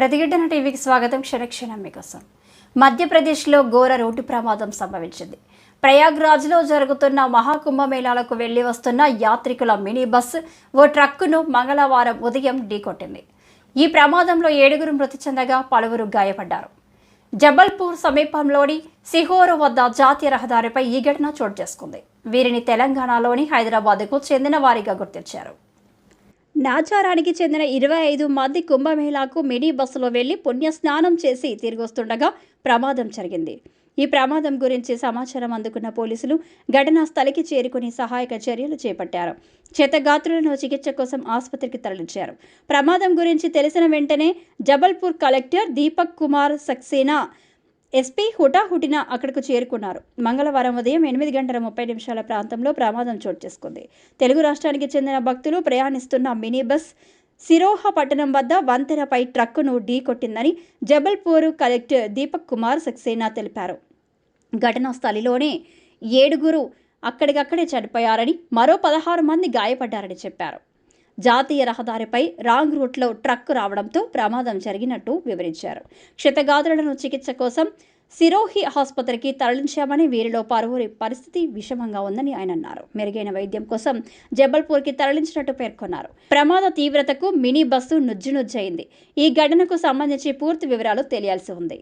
ప్రతిఘటన టీవీకి స్వాగతం. క్షణక్షణం మీకోసం. మధ్యప్రదేశ్లో ఘోర రోడ్డు ప్రమాదం సంభవించింది. ప్రయాగ్రాజ్లో జరుగుతున్న మహాకుంభమేళాలకు వెళ్లి వస్తున్న యాత్రికుల మినీ బస్సు ఓ ట్రక్కును మంగళవారం ఉదయం ఢీకొట్టింది. ఈ ప్రమాదంలో 7 మృతి చెందగా పలువురు గాయపడ్డారు. జబల్పూర్ సమీపంలోని సిహోర్ వద్ద జాతీయ రహదారిపై ఈ ఘటన చోటు చేసుకుంది. వీరిని తెలంగాణలోని హైదరాబాద్కు చెందిన వారిగా గుర్తించారు. నాచారానికి చెందిన 25 మంది కుంభమేళాకు మినీ బస్సులో వెళ్లి పుణ్యస్నానం చేసి తిరిగి వస్తుండగా ప్రమాదం జరిగింది. ఈ ప్రమాదం గురించి సమాచారం అందుకున్న పోలీసులు ఘటనా స్థలికి చేరుకుని సహాయక చర్యలు చేపట్టారు. క్షతగాత్రులను చికిత్స కోసం ఆసుపత్రికి తరలించారు. ప్రమాదం గురించి తెలిసిన వెంటనే జబల్పూర్ కలెక్టర్ దీపక్ కుమార్ సక్సేనా, ఎస్పీ హుటాహుటిన అక్కడకు చేరుకున్నారు. మంగళవారం ఉదయం 8:30 ప్రాంతంలో ప్రమాదం చోటు చేసుకుంది. తెలుగు రాష్ట్రానికి చెందిన భక్తులు ప్రయాణిస్తున్న మినీ బస్ సిరోహా పట్టణం వద్ద వంతెనపై ట్రక్కును ఢీకొట్టిందని జబల్పూర్ కలెక్టర్ దీపక్ కుమార్ సక్సేనా తెలిపారు. ఘటనా స్థలిలోనే 7 అక్కడికక్కడే చనిపోయారని, మరో 16 మంది గాయపడ్డారని చెప్పారు. జాతీయ రహదారిపై రాంగ్ రూట్లో ట్రక్కు రావడంతో ప్రమాదం జరిగినట్టు వివరించారు. క్షతగాత్రులను చికిత్స కోసం సిరోహి ఆసుపత్రికి తరలించామని, వీరిలో పలువురి పరిస్థితి విషమంగా ఉందని ఆయన అన్నారు. మెరుగైన వైద్యం కోసం జబల్పూర్కి తరలించినట్టు పేర్కొన్నారు. ప్రమాద తీవ్రతకు మినీ బస్సు నుజ్జునుజ్జయింది. ఈ ఘటనకు సంబంధించి పూర్తి వివరాలు తెలియాల్సి ఉంది.